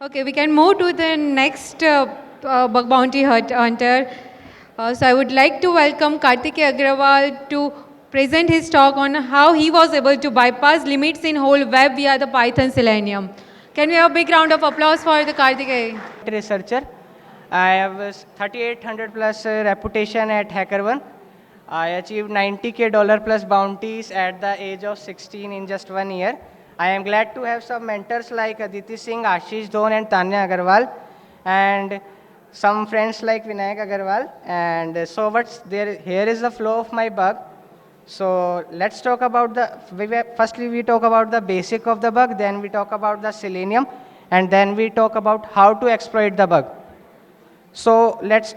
Okay, we can move to the next bug bounty hunter. So I would like to welcome Karthikey Agrawal to present his talk on how he was able to bypass limits in whole web via the Python Selenium. Can we have a big round of applause for the Karthikey? Researcher. I have a 3800 plus reputation at HackerOne. I achieved 90K dollar plus bounties at the age of 16 in just 1 year. I am glad to have some mentors like Aditi Singh, Ashish Dhon and Tanya Agarwal, and some friends like Vinayak Agarwal. And so what's there? Here is the flow of my bug. So let's talk about firstly we talk about the basic of the bug, then we talk about the Selenium, and then we talk about how to exploit the bug. So let's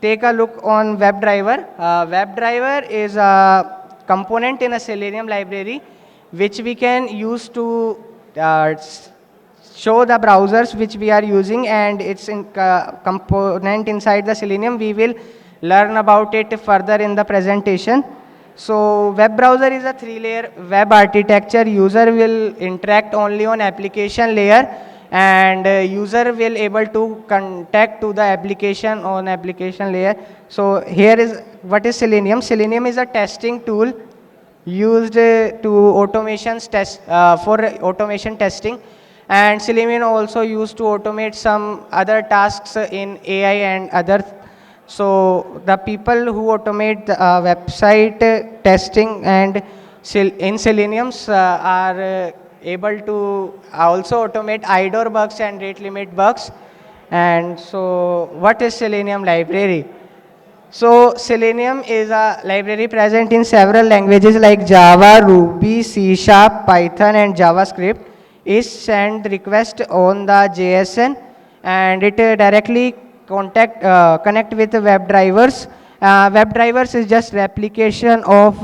take a look on WebDriver. WebDriver is a component in a Selenium library which we can use to show the browsers which we are using, and it's in component inside the Selenium. We will learn about it further in the presentation. So web browser is a 3-layer web architecture. User will interact only on application layer, and user will able to contact to the application on application layer. So here is what is Selenium. Selenium is a testing tool used to automations test for automation testing, and Selenium also used to automate some other tasks in AI and other. So the people who automate the website testing and in Seleniums are able to also automate IDOR bugs and rate limit bugs. And so what is Selenium library? So Selenium is a library present in several languages like Java, Ruby, C Sharp, Python and JavaScript. It send request on the JSON, and it directly connect with the web drivers. Web drivers is just replication of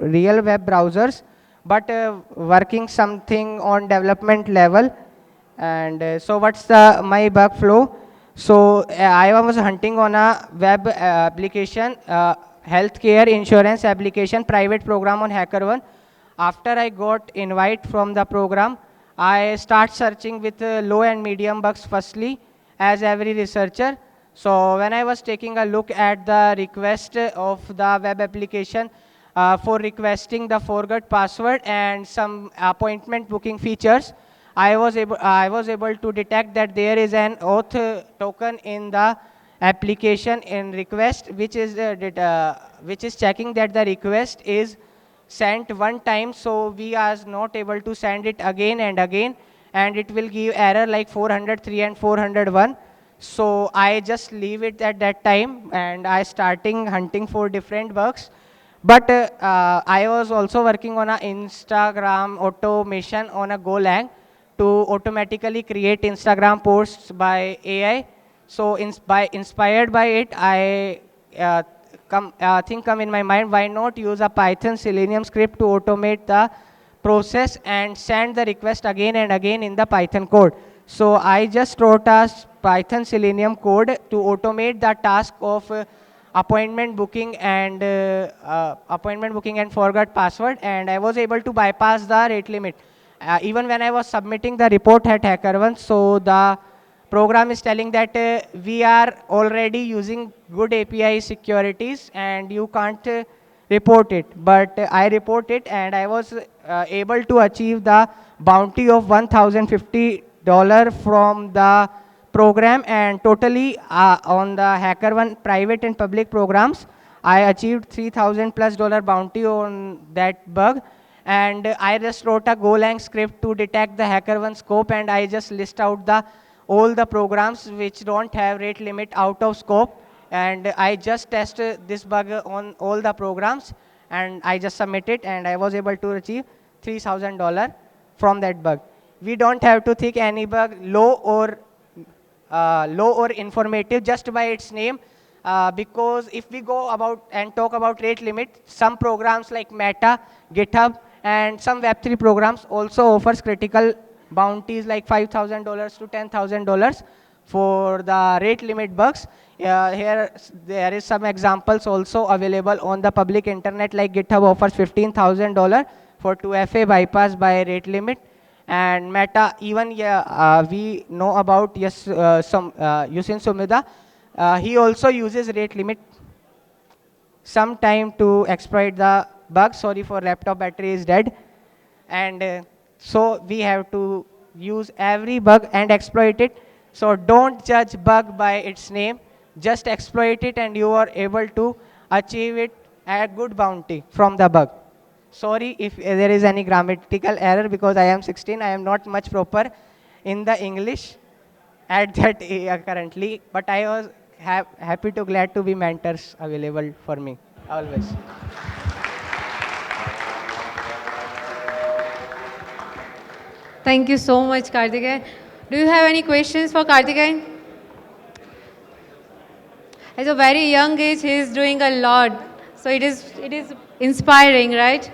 real web browsers, but working something on development level. And so what's the my bug flow? So I was hunting on a web application, healthcare insurance application, private program on HackerOne. After I got invite from the program, I start searching with low and medium bugs firstly, as every researcher. So when I was taking a look at the request of the web application for requesting the forgot password and some appointment booking features, I was able to detect that there is an auth token in the application in request, which is checking that the request is sent one time, so we are not able to send it again and again, and it will give error like 403 and 401. So I just leave it at that time, and I starting hunting for different bugs. But I was also working on a Instagram automation on a Golang to automatically create Instagram posts by AI. So inspired by it, I think come in my mind, why not use a Python Selenium script to automate the process and send the request again and again in the Python code. So I just wrote a Python Selenium code to automate the task of appointment booking and forgot password, and I was able to bypass the rate limit. Even when I was submitting the report at HackerOne, so the program is telling that we are already using good API securities and you can't report it. But I report it, and I was able to achieve the bounty of $1,050 from the program, and totally on the HackerOne private and public programs, I achieved $3,000 plus bounty on that bug. And I just wrote a Golang script to detect the HackerOne scope, and I just list out all the programs which don't have rate limit out of scope, and I just tested this bug on all the programs, and I just submitted, and I was able to achieve $3,000 from that bug. We don't have to think any bug low or informative just by its name, because if we go about and talk about rate limit, some programs like Meta, GitHub, and some Web3 programs also offers critical bounties like $5,000 to $10,000 for the rate limit bugs. Here there is some examples also available on the public internet, like GitHub offers $15,000 for 2FA bypass by rate limit, And Meta, even yeah, we know about yes, Yusin Sumida. He also uses rate limit some time to exploit the bug. Sorry for laptop battery is dead. And so we have to use every bug and exploit it. So don't judge bug by its name. Just exploit it and you are able to achieve it a good bounty from the bug. Sorry if there is any grammatical error because I am 16. I am not much proper in the English at that currently, but I was happy to glad to be mentors available for me always. Thank you so much, Karthikeyan. Do you have any questions for Karthikeyan? At a very young age, he is doing a lot. So it is inspiring, right?